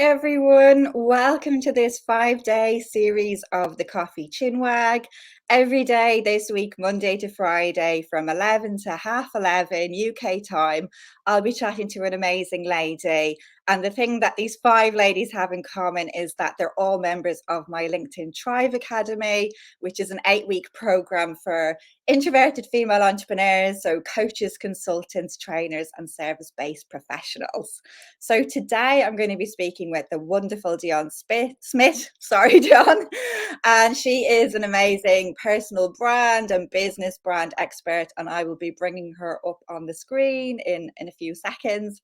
everyone. Welcome to this 5-day series of the Coffee Chinwag. Every day this week, Monday to Friday, from 11 to half 11 UK time, I'll be chatting to an amazing lady. And the thing that these 5 ladies have in common is that they're all members of my LinkedIn Tribe Academy, which is an 8-week program for introverted female entrepreneurs, so coaches, consultants, trainers, and service-based professionals. So today I'm going to be speaking with the wonderful Dion Smith, Dion, and she is an amazing personal brand and business brand expert, and I will be bringing her up on the screen in a few seconds.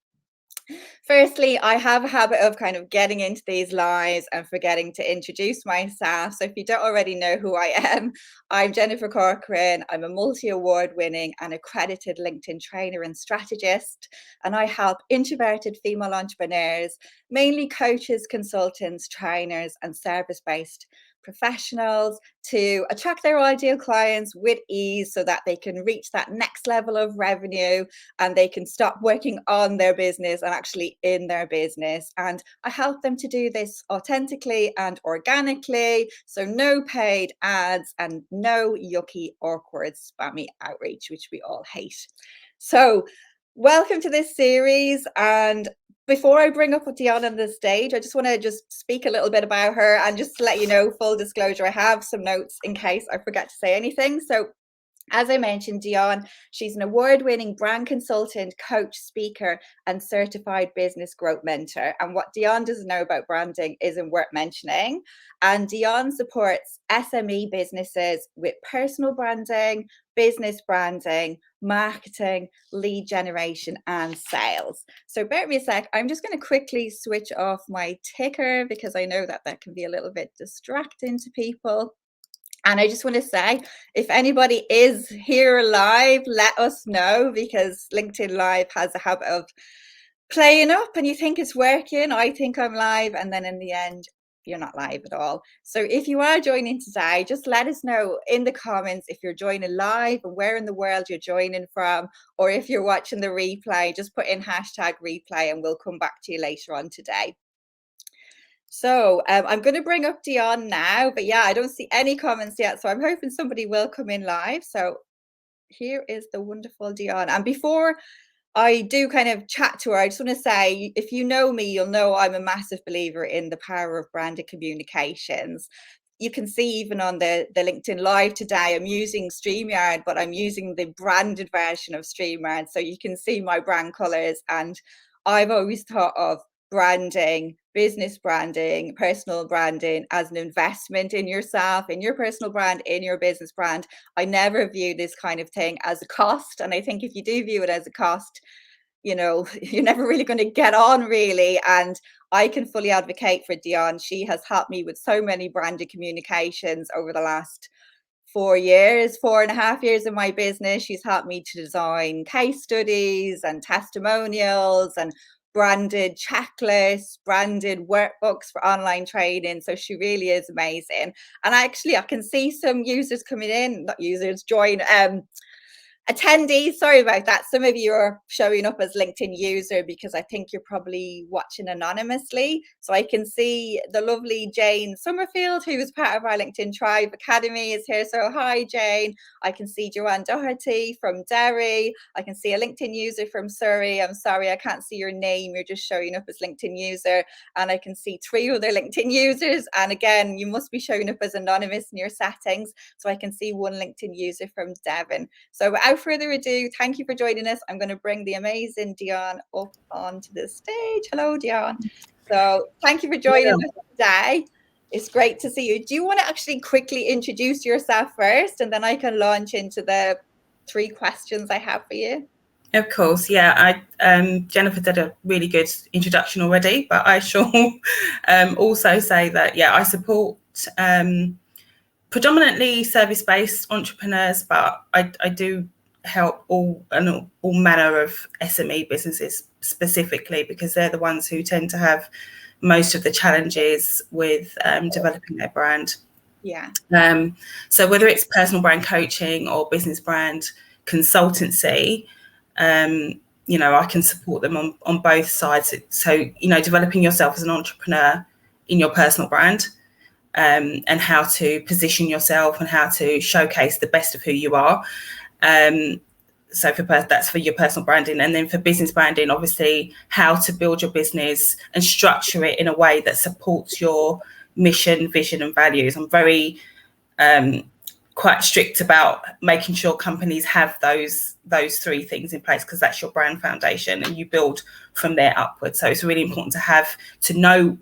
Firstly, I have a habit of kind of getting into these lives and forgetting to introduce myself. So if you don't already know who I am, I'm Jennifer Corcoran. I'm a multi-award winning and accredited LinkedIn trainer and strategist. And I help introverted female entrepreneurs, mainly coaches, consultants, trainers, and service-based professionals, to attract their ideal clients with ease so that they can reach that next level of revenue and they can stop working on their business and actually in their business. And I help them to do this authentically and organically. So no paid ads and no yucky, awkward, spammy outreach, which we all hate. So welcome to this series. And before I bring up Dion on the stage, I just want to speak a little bit about her and just to let you know, full disclosure, I have some notes in case I forget to say anything. So as I mentioned, Dion, she's an award-winning brand consultant, coach, speaker, and certified business growth mentor. And what Dion doesn't know about branding isn't worth mentioning. And Dion supports SME businesses with personal branding, business branding, marketing, lead generation, and sales. So bear with me a sec. I'm just going to quickly switch off my ticker because I know that can be a little bit distracting to people. And I just want to say, if anybody is here live, let us know, because LinkedIn Live has a habit of playing up and you think it's working. I think I'm live, and then in the end, you're not live at all. So if you are joining today, just let us know in the comments if you're joining live and where in the world you're joining from, or if you're watching the replay, just put in #replay and we'll come back to you later on today. So I'm going to bring up Dion now, but yeah, I don't see any comments yet. So I'm hoping somebody will come in live. So here is the wonderful Dion. And before I do kind of chat to her, I just want to say, if you know me, you'll know I'm a massive believer in the power of branded communications. You can see even on the LinkedIn Live today, I'm using StreamYard, but I'm using the branded version of StreamYard. So you can see my brand colors. And I've always thought of branding, business branding, personal branding as an investment in yourself, in your personal brand, in your business brand. I never view this kind of thing as a cost. And I think if you do view it as a cost, you know, you're never really going to get on really. And I can fully advocate for Dion. She has helped me with so many branded communications over the last 4.5 years in my business. She's helped me to design case studies and testimonials and branded checklists, branded workbooks for online training. So she really is amazing. And I can see some users coming in, not users, join attendees, sorry about that. Some of you are showing up as LinkedIn user because I think you're probably watching anonymously. So I can see the lovely Jane Summerfield, who is part of our LinkedIn Tribe Academy, is here. So hi, Jane. I can see Joanne Doherty from Derry. I can see a LinkedIn user from Surrey. I'm sorry, I can't see your name. You're just showing up as LinkedIn user. And I can see 3 other LinkedIn users. And again, you must be showing up as anonymous in your settings. So I can see 1 LinkedIn user from Devon. So without further ado, thank you for joining us. I'm going to bring the amazing Dion up onto the stage. Hello, Dion. So thank you for joining us today. It's great to see you. Do you want to actually quickly introduce yourself first, and then I can launch into the 3 questions I have for you? Of course, yeah. Jennifer did a really good introduction already, but I shall also say that, yeah, I support predominantly service-based entrepreneurs, but I do help all manner of SME businesses specifically because they're the ones who tend to have most of the challenges with developing their brand. Yeah. So whether it's personal brand coaching or business brand consultancy, I can support them on both sides. So, developing yourself as an entrepreneur in your personal brand, and how to position yourself and how to showcase the best of who you are. So that's for your personal branding. And then for business branding, obviously, how to build your business and structure it in a way that supports your mission, vision, and values. I'm very quite strict about making sure companies have those three things in place, because that's your brand foundation and you build from there upwards. So it's really important to know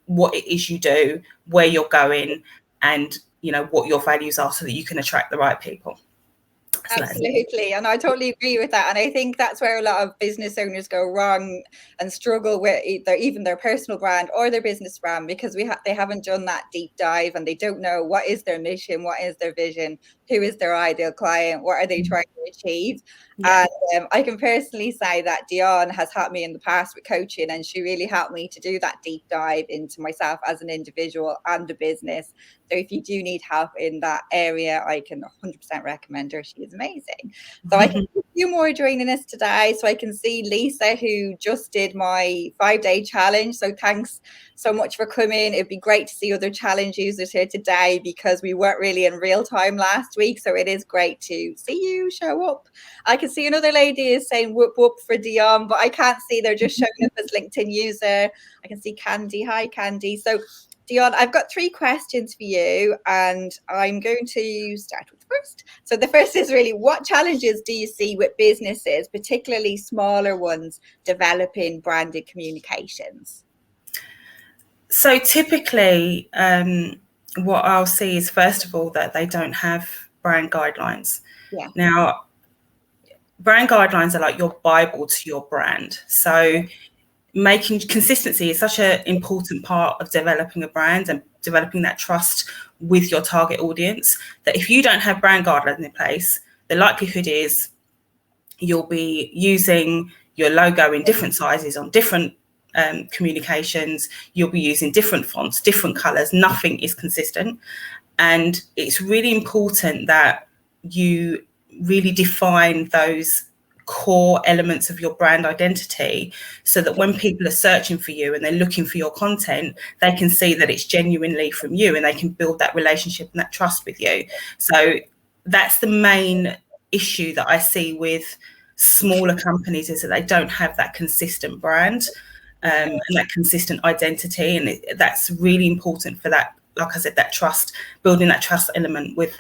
what it is you do, where you're going, and what your values are, so that you can attract the right people. So absolutely. And I totally agree with that. And I think that's where a lot of business owners go wrong and struggle with even their personal brand or their business brand, because they haven't done that deep dive, and they don't know what is their mission, what is their vision, who is their ideal client, what are they trying to achieve. Yeah. And I can personally say that Dion has helped me in the past with coaching, and she really helped me to do that deep dive into myself as an individual and a business. So if you do need help in that area, I can 100% recommend her. She is amazing. So I can see a few more joining us today. So I can see Lisa, who just did my 5-day challenge. So thanks so much for coming. It'd be great to see other challenge users here today, because we weren't really in real time last week. So it is great to see you show up. I can see another lady is saying whoop whoop for Dion, but I can't see. They're just showing up as LinkedIn user. I can see Candy. Hi, Candy. So Dion, I've got 3 questions for you, and I'm going to start with the first. So the first is really, what challenges do you see with businesses, particularly smaller ones, developing branded communications? So typically, what I'll see is, first of all, that they don't have brand guidelines. Yeah. Now, brand guidelines are like your Bible to your brand. So making consistency is such an important part of developing a brand and developing that trust with your target audience, that if you don't have brand guidelines in place, the likelihood is you'll be using your logo in different sizes on different communications. You'll be using different fonts, different colors. Nothing is consistent. And it's really important that you really define those core elements of your brand identity, so that when people are searching for you and they're looking for your content, they can see that it's genuinely from you, and they can build that relationship and that trust with you. So that's the main issue that I see with smaller companies, is that they don't have that consistent brand and that consistent identity. And that's really important for that, like I said, that trust, building that trust element with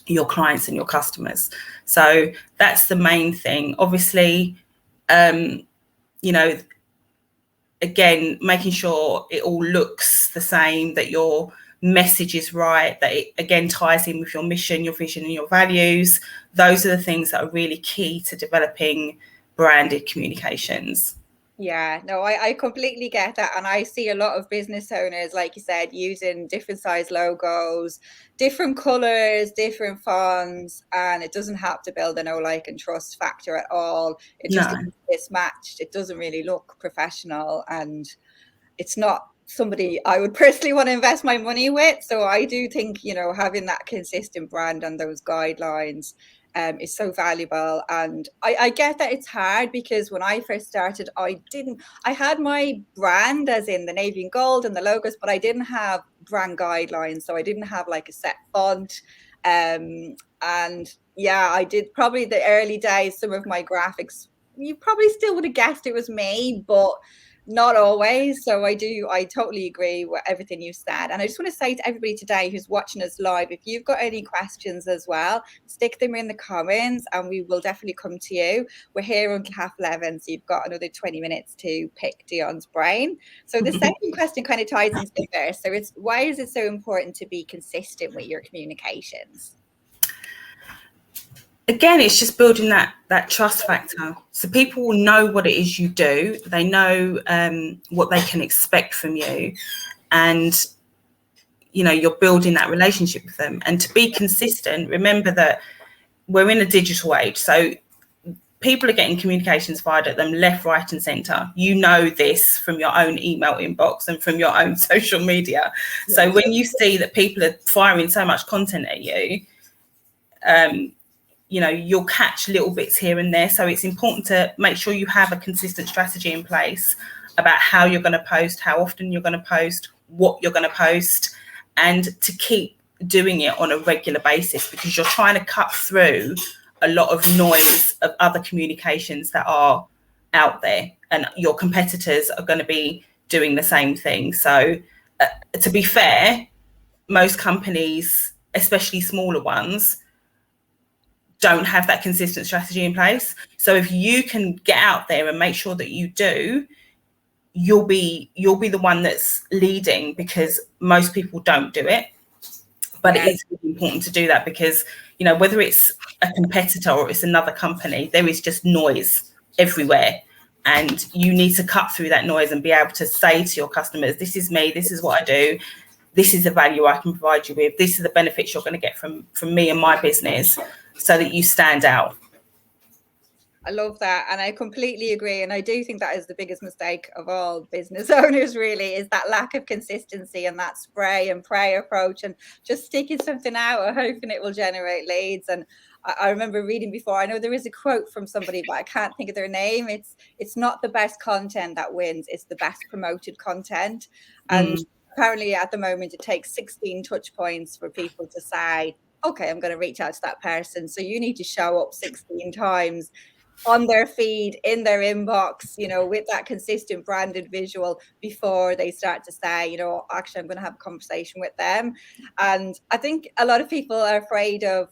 your clients and your customers. So that's the main thing. Obviously, again, making sure it all looks the same, that your message is right, that it again ties in with your mission, your vision, and your values. Those are the things that are really key to developing branded communications. Yeah, no, I completely get that. And I see a lot of business owners, like you said, using different size logos, different colors, different fonts, and it doesn't have to build a know, like, and trust factor at all. It just is mismatched. It doesn't really look professional, and it's not somebody I would personally want to invest my money with. So I do think, having that consistent brand and those guidelines is so valuable. And I get that it's hard, because when I first started, I had my brand as in the navy and gold and the logos, but I didn't have brand guidelines. So I didn't have like a set font. And yeah, I did probably the early days, some of my graphics, you probably still would have guessed it was me, but not always. So I totally agree with everything you said. And I just want to say to everybody today who's watching us live, if you've got any questions as well, stick them in the comments and we will definitely come to you. We're here until 11:30, so you've got another 20 minutes to pick Dion's brain. So the second question kind of ties into the first. So it's, why is it so important to be consistent with your communications? Again, it's just building that trust factor. So people will know what it is you do. They know what they can expect from you. And, you're building that relationship with them. And to be consistent, remember that we're in a digital age. So people are getting communications fired at them left, right, and centre. You know this from your own email inbox and from your own social media. Yes. So when you see that people are firing so much content at you, you'll catch little bits here and there. So it's important to make sure you have a consistent strategy in place about how you're going to post, how often you're going to post, what you're going to post, and to keep doing it on a regular basis, because you're trying to cut through a lot of noise of other communications that are out there, and your competitors are going to be doing the same thing. So to be fair, most companies, especially smaller ones, don't have that consistent strategy in place. So if you can get out there and make sure that you do, you'll be the one that's leading, because most people don't do it. But it is really important to do that, because whether it's a competitor or it's another company, there is just noise everywhere, and you need to cut through that noise and be able to say to your customers, this is me, this is what I do, this is the value I can provide you with, this is the benefits you're going to get from me and my business, so that you stand out. I love that. And I completely agree. And I do think that is the biggest mistake of all business owners, really, is that lack of consistency and that spray and pray approach, and just sticking something out and hoping it will generate leads. And I remember reading before, I know there is a quote from somebody, but I can't think of their name. It's not the best content that wins, it's the best promoted content. And apparently at the moment, it takes 16 touch points for people to say, okay, I'm going to reach out to that person. So you need to show up 16 times on their feed, in their inbox, with that consistent branded visual before they start to say, actually, I'm going to have a conversation with them. And I think a lot of people are afraid of,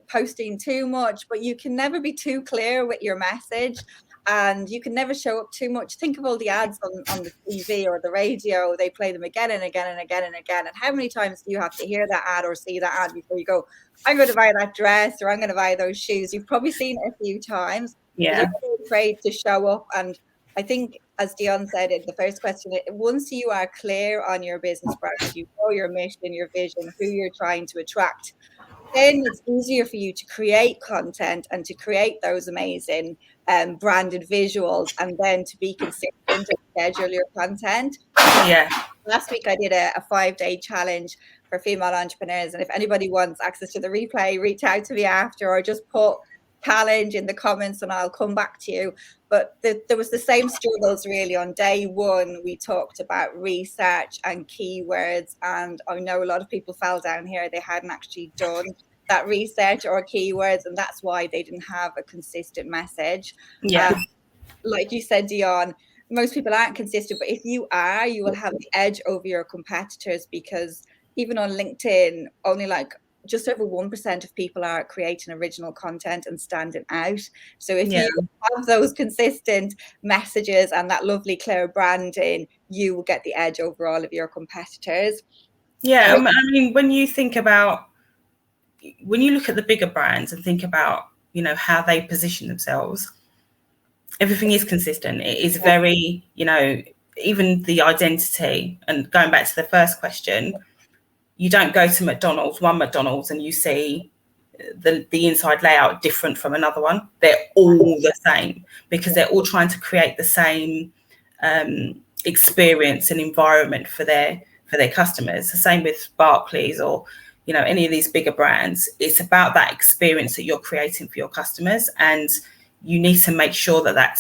posting too much, but you can never be too clear with your message. And you can never show up too much. Think of all the ads on the TV or the radio. They play them again and again and again and again. And how many times do you have to hear that ad or see that ad before you go, I'm going to buy that dress, or I'm going to buy those shoes? You've probably seen it a few times. Yeah. But don't be afraid to show up. And I think, as Dion said in the first question, once you are clear on your business brand, you know your mission, your vision, who you're trying to attract, then it's easier for you to create content and to create those amazing branded visuals, and then to be consistent and schedule your content. Yeah. Last week I did a 5-day challenge for female entrepreneurs, and if anybody wants access to the replay, reach out to me after, or just put challenge in the comments and I'll come back to you. But there was the same struggles really. On day one, we talked about research and keywords, and I know a lot of people fell down here. They hadn't actually done that research or keywords, and that's why they didn't have a consistent message. Yeah. Like you said, Dion, most people aren't consistent, but if you are, you will have the edge over your competitors, because even on LinkedIn, only like just over 1% of people are creating original content and standing out. So if you have those consistent messages and that lovely clear branding, you will get the edge over all of your competitors. Yeah. I mean, when you look at the bigger brands and think about, how they position themselves, everything is consistent. It is very, even the identity. And going back to the first question, you don't go to one McDonald's, and you see the inside layout different from another one. They're all the same, because they're all trying to create the same experience and environment for their customers. The same with Barclays or any of these bigger brands. It's about that experience that you're creating for your customers, and you need to make sure that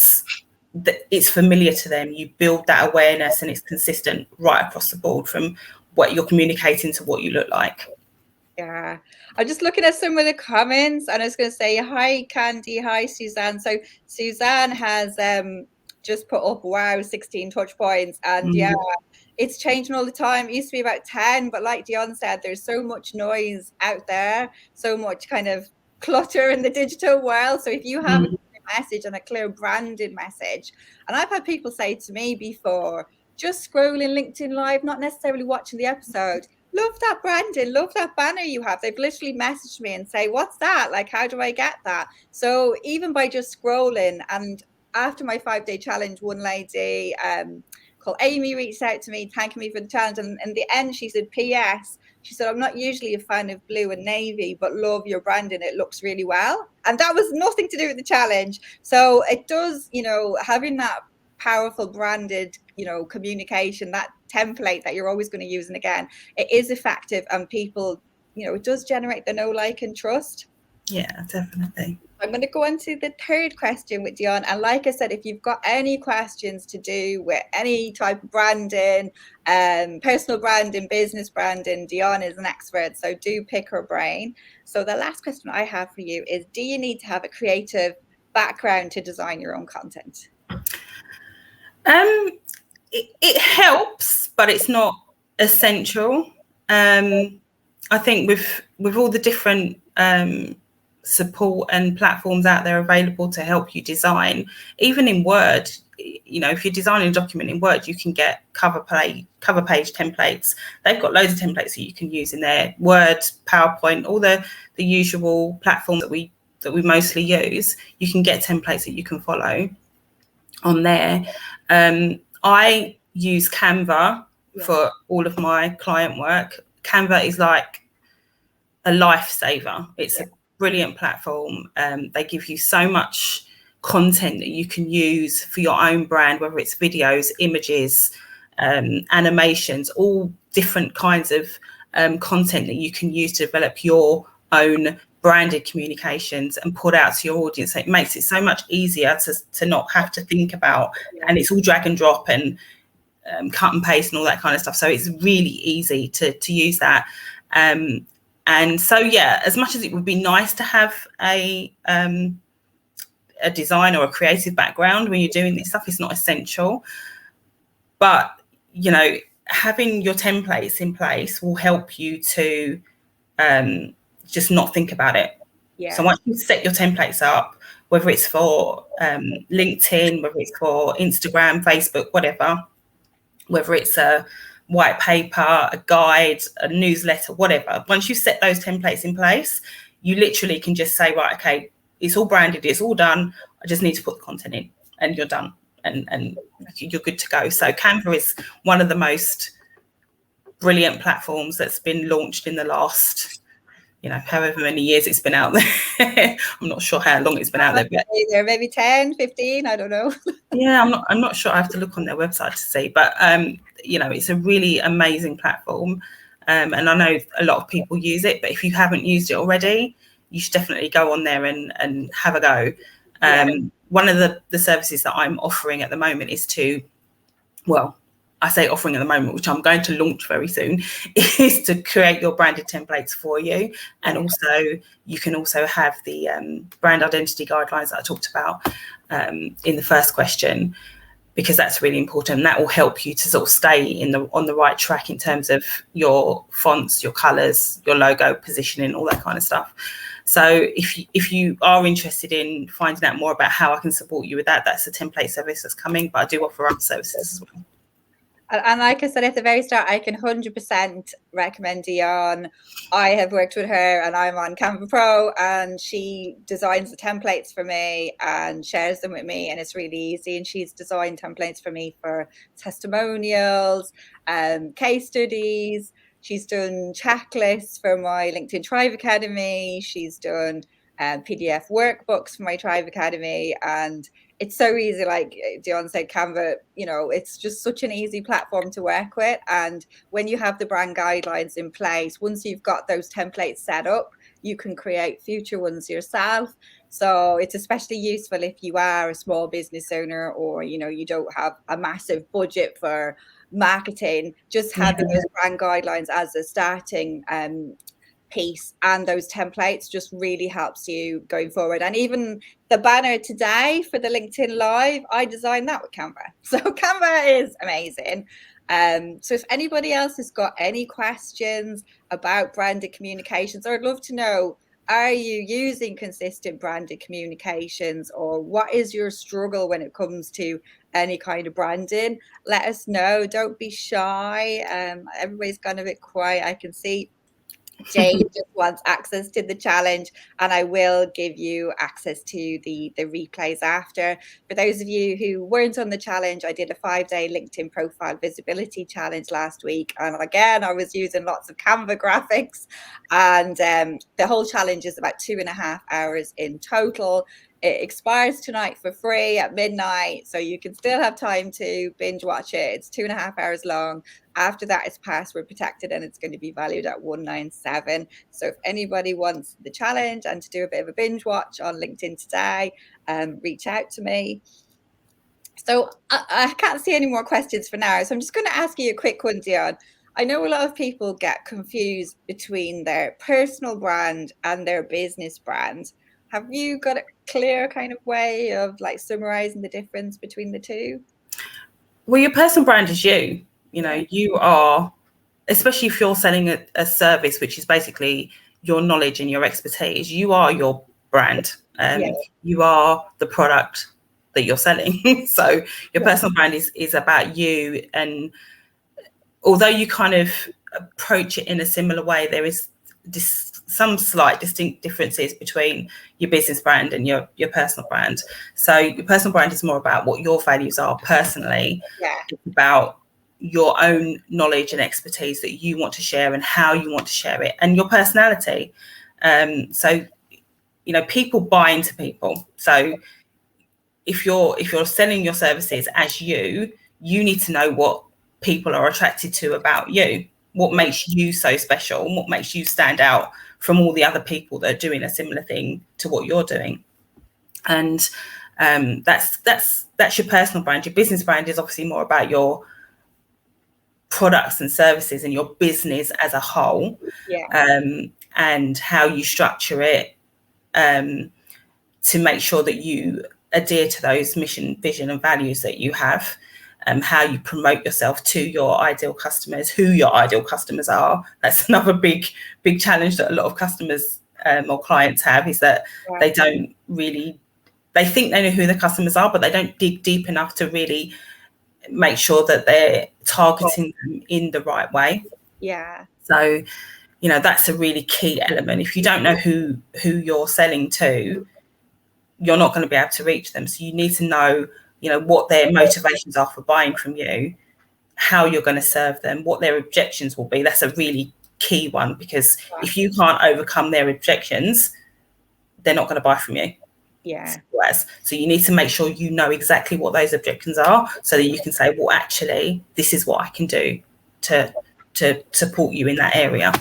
it's familiar to them. You build that awareness, and it's consistent right across the board, from what you're communicating to what you look like. Yeah, I'm just looking at some of the comments, and I was going to say hi Candy, hi Suzanne. So Suzanne has just put up, wow, 16 touch points, and yeah, it's changing all the time. It used to be about 10, but like Dion said, there's so much noise out there, so much kind of clutter in the digital world. So if you have a clear message and a clear branded message, and I've had people say to me before, just scrolling LinkedIn Live, not necessarily watching the episode, love that branding, love that banner you have. They've literally messaged me and say, what's that? Like, how do I get that? So even by just scrolling, and after my 5-day challenge, one lady called Amy reached out to me, thanking me for the challenge. And in the end, she said, P.S. She said, I'm not usually a fan of blue and navy, but love your branding. It looks really well. And that was nothing to do with the challenge. So it does, having that powerful branded, communication, that template that you're always going to use, and again, it is effective, and people, it does generate the know, like, and trust. Yeah, definitely. I'm going to go on to the third question with Dion. And like I said, if you've got any questions to do with any type of branding, personal branding, business branding, Dion is an expert. So do pick her brain. So the last question I have for you is, do you need to have a creative background to design your own content? It helps, but it's not essential. I think with all the different support and platforms out there available to help you design, even in Word, if you're designing a document in Word, you can get cover page templates. They've got loads of templates that you can use in there. Word, PowerPoint, all the usual platforms that we mostly use. You can get templates that you can follow on there. I use Canva for all of my client work. Canva is like a lifesaver. It's a brilliant platform. They give you so much content that you can use for your own brand, whether it's videos, images, animations, all different kinds of content that you can use to develop your own branded communications and put out to your audience. It makes it so much easier to not have to think about, and it's all drag and drop and cut and paste and all that kind of stuff. So it's really easy to use that. And so, yeah, as much as it would be nice to have a design or a creative background when you're doing this stuff, it's not essential. But, having your templates in place will help you to just not think about it. Yeah. So once you set your templates up, whether it's for LinkedIn, whether it's for Instagram, Facebook, whatever, whether it's a white paper, a guide, a newsletter, whatever, once you set those templates in place, you literally can just say, right, okay, it's all branded, it's all done. I just need to put the content in and you're done and you're good to go. So Canva is one of the most brilliant platforms that's been launched in the last, however many years it's been out there. I'm not sure how long it's been out there. But maybe 10, 15, I don't know. Yeah, I'm not sure. I have to look on their website to see. But, it's a really amazing platform. And I know a lot of people use it. But if you haven't used it already, you should definitely go on there and have a go. One of the services that I'm offering at the moment is I say offering at the moment, which I'm going to launch very soon, is to create your branded templates for you. And also, you can also have the brand identity guidelines that I talked about in the first question, because that's really important. And that will help you to sort of stay on the right track in terms of your fonts, your colours, your logo positioning, all that kind of stuff. So if you are interested in finding out more about how I can support you with that, that's a template service that's coming, but I do offer other services as well. And like I said at the very start, I can 100% recommend Dion. I have worked with her and I'm on Canva Pro, and she designs the templates for me and shares them with me, and it's really easy. And she's designed templates for me for testimonials, case studies. She's done checklists for my LinkedIn Tribe Academy. She's done PDF workbooks for my Tribe Academy, and it's so easy. Like Dion said, Canva, it's just such an easy platform to work with. And when you have the brand guidelines in place, once you've got those templates set up, you can create future ones yourself. So it's especially useful if you are a small business owner, or, you don't have a massive budget for marketing. Just having those brand guidelines as a starting piece and those templates just really helps you going forward. And even the banner today for the LinkedIn Live, I designed that with Canva. So Canva is amazing. So if anybody else has got any questions about branded communications, I'd love to know, are you using consistent branded communications, or what is your struggle when it comes to any kind of branding? Let us know. Don't be shy. Everybody's gone a bit quiet. I can see Jane just wants access to the challenge, and I will give you access to the replays after. For those of you who weren't on the challenge, I did a 5-day LinkedIn profile visibility challenge last week, and again I was using lots of Canva graphics, and the whole challenge is about 2.5 hours in total. It expires tonight for free at midnight, so you can still have time to binge watch it. It's 2.5 hours long. After that, it's password protected and it's going to be valued at 197. So if anybody wants the challenge and to do a bit of a binge watch on LinkedIn today, reach out to me. So I can't see any more questions for now. So I'm just going to ask you a quick one, Dion. I know a lot of people get confused between their personal brand and their business brand. Have you got a clear kind of way of like summarizing the difference between the two? Well, your personal brand is you. You know, you are, especially if you're selling a service, which is basically your knowledge and your expertise, you are your brand. You are the product that you're selling. So your personal brand is about you. And although you kind of approach it in a similar way, there is some slight distinct differences between your business brand and your personal brand. So your personal brand is more about what your values are personally. It's about your own knowledge and expertise that you want to share and how you want to share it, and your personality. So you know, people buy into people. So if you're selling your services as you need to know what people are attracted to about you, what makes you so special, and what makes you stand out from all the other people that are doing a similar thing to what you're doing. And that's your personal brand. Your business brand is obviously more about your products and services and your business as a whole, and how you structure it to make sure that you adhere to those mission, vision, and values that you have. How you promote yourself to your ideal customers, who your ideal customers are. That's another big challenge that a lot of customers or clients have, is that they don't really, they think they know who the customers are, but they don't dig deep enough to really make sure that they're targeting them in the right way. So, you know, that's a really key element. If you don't know who you're selling to, you're not going to be able to reach them. So you need to know, you know, what their motivations are for buying from you, how you're going to serve them, what their objections will be. That's a really key one, because if you can't overcome their objections, they're not going to buy from you. So you need to make sure you know exactly what those objections are, so that you can say, well, actually, this is what I can do to support you in that area.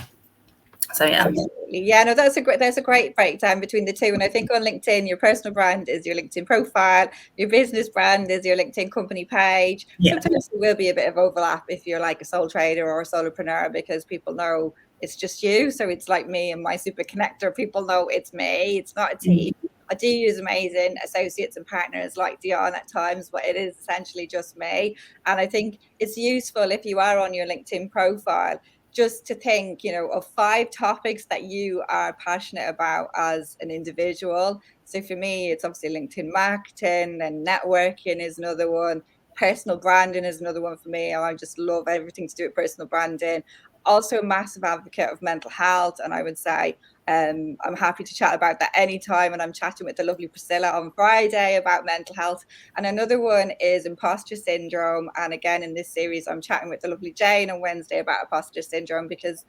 So no, that's a great breakdown between the two. And I think on LinkedIn, your personal brand is your LinkedIn profile, your business brand is your LinkedIn company page. Sometimes there will be a bit of overlap if you're like a sole trader or a solopreneur, because people know it's just you. So it's like me and my super connector. People know it's me. It's not a team. I do use amazing associates and partners like Dion at times, but it is essentially just me. And I think it's useful, if you are on your LinkedIn profile, just to think, you know, of 5 topics that you are passionate about as an individual. So for me, it's obviously LinkedIn marketing, and networking is another one. Personal branding is another one for me. I just love everything to do with personal branding. Also a massive advocate of mental health. And I would say I'm happy to chat about that anytime. And I'm chatting with the lovely Priscilla on Friday about mental health. And another one is imposter syndrome. And again, in this series, I'm chatting with the lovely Jane on Wednesday about imposter syndrome, because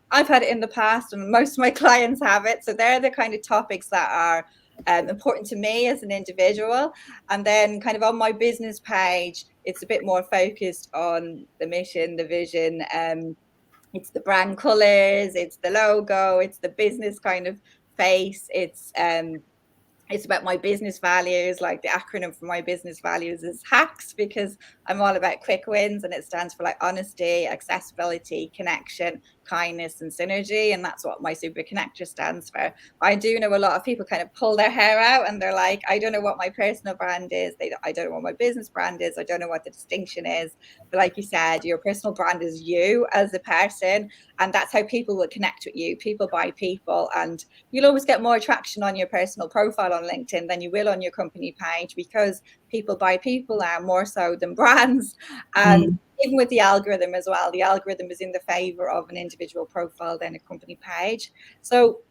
I've had it in the past and most of my clients have it. So they're the kind of topics that are important to me as an individual. And then kind of on my business page, it's a bit more focused on the mission, the vision, it's the brand colors, it's the logo, it's the business kind of face, it's about my business values. Like the acronym for my business values is HACS, because I'm all about quick wins, and it stands for like honesty, accessibility, connection, kindness, and synergy. And that's what my super connector stands for. I do know a lot of people kind of pull their hair out and they're like, I don't know what my personal brand is. I don't know what my business brand is. I don't know what the distinction is. But like you said, your personal brand is you as a person, and that's how people will connect with you. People buy people, and you'll always get more traction on your personal profile on LinkedIn than you will on your company page, because people buy people now more so than brands. And even with the algorithm as well, the algorithm is in the favor of an individual profile than a company page. So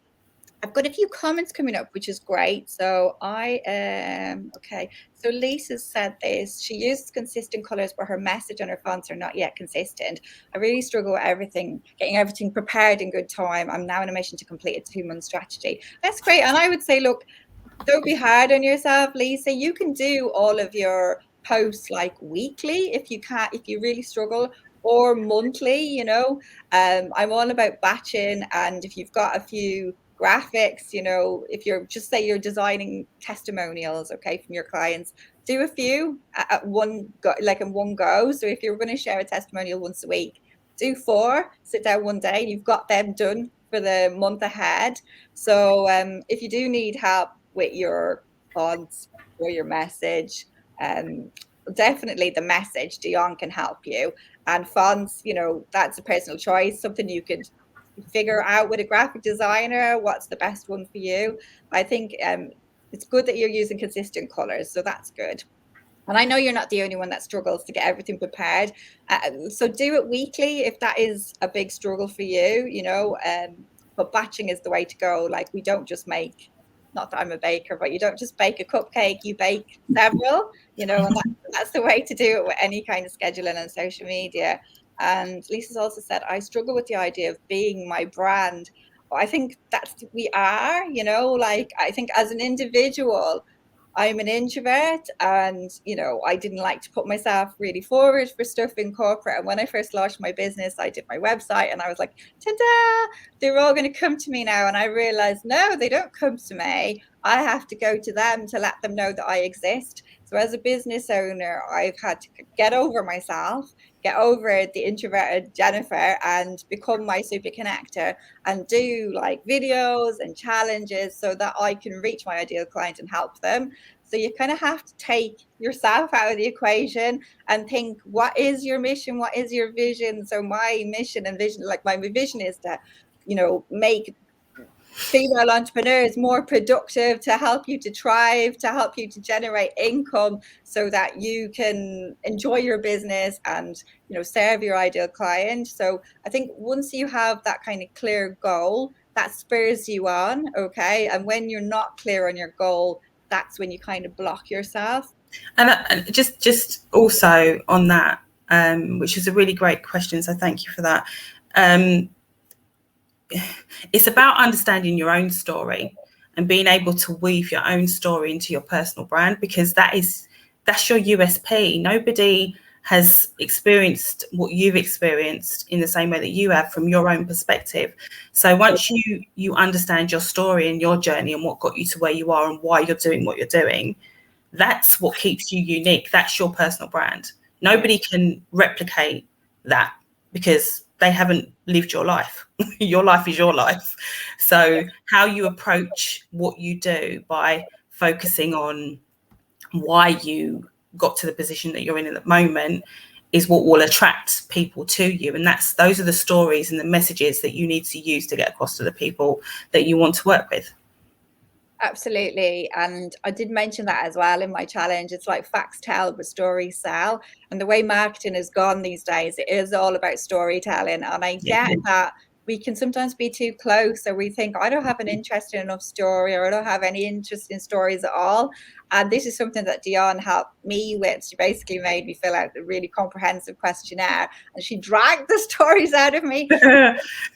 I've got a few comments coming up, which is great. So okay. So Lisa said this. She uses consistent colors, but her message and her fonts are not yet consistent. I really struggle with everything, getting everything prepared in good time. I'm now on a mission to complete a 2-month strategy. That's great. And I would say, look, Don't be hard on yourself, Lisa. You can do all of your posts like weekly if you can't, if you really struggle, or monthly, you know. I'm all about batching, and if you've got a few graphics, you know, if you're just say you're designing testimonials, okay, from your clients, do a few at one go, like in one go. So if you're going to share a testimonial once a week, do four, sit down one day, you've got them done for the month ahead. So if you do need help with your fonts or your message, um, definitely the message, Dion can help you. And fonts, you know, that's a personal choice, something you could figure out with a graphic designer, what's the best one for you. I think it's good that you're using consistent colors, so that's good. And I know you're not the only one that struggles to get everything prepared. So do it weekly if that is a big struggle for you, you know. But batching is the way to go. Like, we don't just make, not that I'm a baker, but you don't just bake a cupcake, you bake several, you know, and that's the way to do it with any kind of scheduling and social media. And Lisa's also said, I struggle with the idea of being my brand. But I think that's, we are, you know, like, I think as an individual, I'm an introvert, and you know, I didn't like to put myself really forward for stuff in corporate. And when I first launched my business, I did my website and I was like, ta-da, they're all going to come to me now. And I realized, no, they don't come to me. I have to go to them to let them know that I exist. So as a business owner, I've had to get over myself, get over the introverted Jennifer, and become my super connector and do like videos and challenges so that I can reach my ideal client and help them. So you kind of have to take yourself out of the equation and think, what is your mission? What is your vision? So my mission and vision, like my vision is to, you know, make female entrepreneurs more productive, to help you to thrive, to help you to generate income so that you can enjoy your business and, you know, serve your ideal client. So I think once you have that kind of clear goal, that spurs you on, okay? And when you're not clear on your goal, that's when you kind of block yourself. And just also on that, which is a really great question, so thank you for that. It's about understanding your own story and being able to weave your own story into your personal brand, because that's your USP. Nobody has experienced what you've experienced in the same way that you have from your own perspective. So once you understand your story and your journey and what got you to where you are and why you're doing what you're doing, that's what keeps you unique. That's your personal brand. Nobody can replicate that because they haven't lived your life. Your life is your life. So how you approach what you do by focusing on why you got to the position that you're in at the moment is what will attract people to you. And those are the stories and the messages that you need to use to get across to the people that you want to work with. Absolutely. And I did mention that as well in my challenge. It's like facts tell, but stories sell. And the way marketing has gone these days, it is all about storytelling. And I get that we can sometimes be too close. So we think, I don't have an interesting enough story, or I don't have any interesting stories at all. And this is something that Dion helped me with. She basically made me fill out a really comprehensive questionnaire, and she dragged the stories out of me.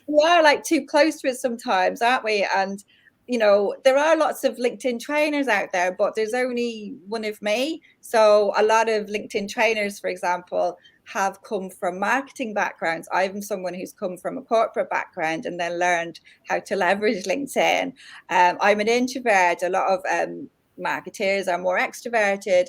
We are like too close to it sometimes, aren't we? And you know, there are lots of LinkedIn trainers out there, but there's only one of me. So a lot of LinkedIn trainers, for example, have come from marketing backgrounds. I'm someone who's come from a corporate background and then learned how to leverage LinkedIn. I'm an introvert. A lot of marketeers are more extroverted.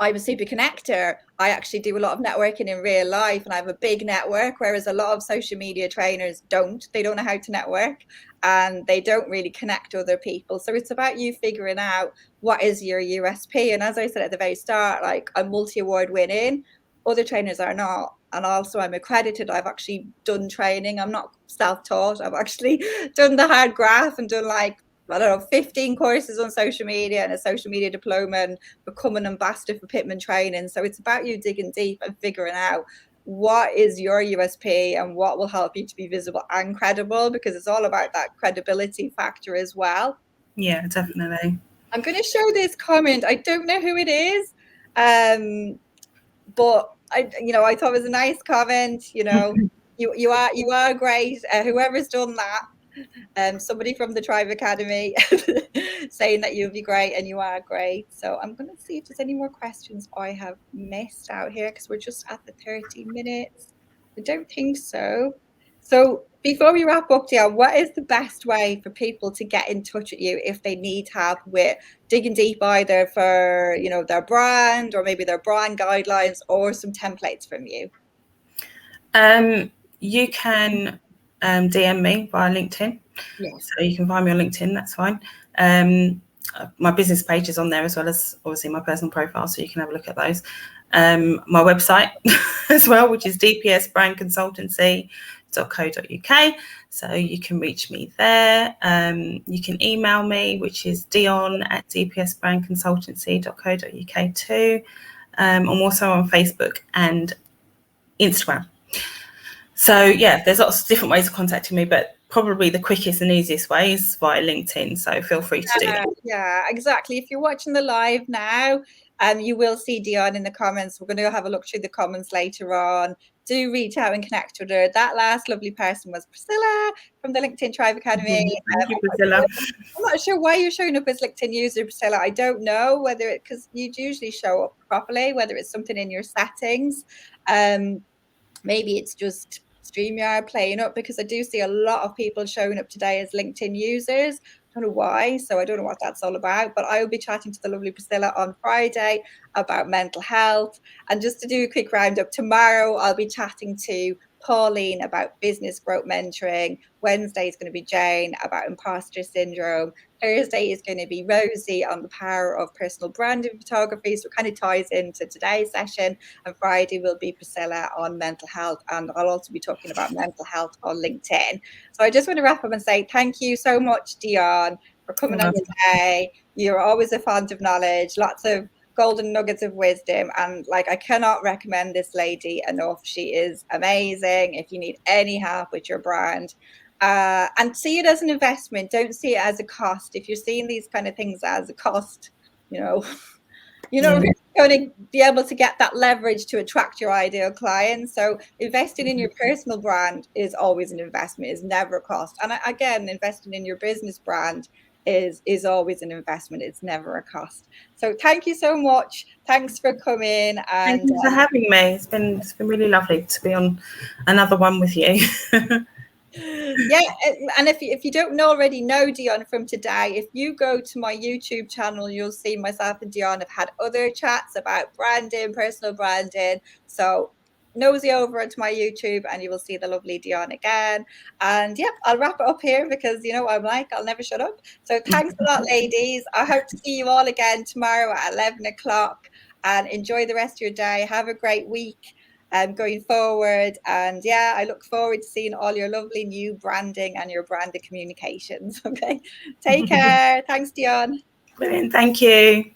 I'm a super connector. I actually do a lot of networking in real life, and I have a big network, whereas a lot of social media trainers don't. They don't know how to network, and they don't really connect other people. So it's about you figuring out what is your USP. And as I said at the very start, like, I'm multi-award winning. Other trainers are not. And also I'm accredited. I've actually done training. I'm not self-taught. I've actually done the hard graph and done like, I don't know, 15 courses on social media and a social media diploma, and become an ambassador for Pitman Training. So it's about you digging deep and figuring out what is your USP and what will help you to be visible and credible, because it's all about that credibility factor as well. Yeah, definitely. I'm going to show this comment. I don't know who it is, but I thought it was a nice comment. You know, you are great. Whoever's done that, Somebody from the Tribe Academy saying that you'll be great, and you are great. So I'm going to see if there's any more questions I have missed out here, because we're just at the 30 minutes. I don't think so. So before we wrap up, Dion, what is the best way for people to get in touch with you if they need help with digging deep, either for, you know, their brand, or maybe their brand guidelines, or some templates from you? You can DM me via LinkedIn. Yes. So you can find me on LinkedIn, that's fine. My business page is on there, as well as obviously my personal profile, so you can have a look at those. My website as well, which is dpsbrandconsultancy.co.uk. So you can reach me there. You can email me, which is dion@dpsbrandconsultancy.co.uk too. I'm also on Facebook and Instagram. So yeah, there's lots of different ways of contacting me, but probably the quickest and easiest way is via LinkedIn. So feel free to do that. Yeah, exactly. If you're watching the live now, you will see Dion in the comments. We're going to have a look through the comments later on. Do reach out and connect with her. That last lovely person was Priscilla from the LinkedIn Tribe Academy. Thank you, Priscilla. I'm not sure why you're showing up as LinkedIn user, Priscilla. I don't know whether it, because you usually show up properly, whether it's something in your settings. Maybe it's just StreamYard playing up, because I do see a lot of people showing up today as LinkedIn users. I don't know why, so I don't know what that's all about, but I will be chatting to the lovely Priscilla on Friday about mental health. And just to do a quick roundup, tomorrow I'll be chatting to Pauline about business growth mentoring. Wednesday is going to be Jane about imposter syndrome. Thursday is going to be Rosie on the power of personal branding photography. So it kind of ties into today's session. And Friday will be Priscilla on mental health. And I'll also be talking about mental health on LinkedIn. So I just want to wrap up and say thank you so much, Dion, for coming on today. You're always a font of knowledge, lots of golden nuggets of wisdom, and like, I cannot recommend this lady enough. She is amazing. If you need any help with your brand, and see it as an investment, don't see it as a cost. If you're seeing these kind of things as a cost, you know, you're not really going to be able to get that leverage to attract your ideal clients. So investing in your personal brand is always an investment, is never a cost. And again, investing in your business brand is always an investment. It's never a cost. So thank you so much. Thanks for coming. And thank you for having me. It's been really lovely to be on another one with you. yeah, and if you don't already know Dion from today, if you go to my YouTube channel, you'll see myself and Dion have had other chats about branding, personal branding. So nosy over into my YouTube and you will see the lovely Dion again. And yep, I'll wrap it up here, because you know I'm like, I'll never shut up. So thanks a lot, ladies. I hope to see you all again tomorrow at 11 o'clock, and enjoy the rest of your day. Have a great week going forward. And yeah, I look forward to seeing all your lovely new branding and your branded communications. Okay, take care. Thanks, Dion. Brilliant. Thank you.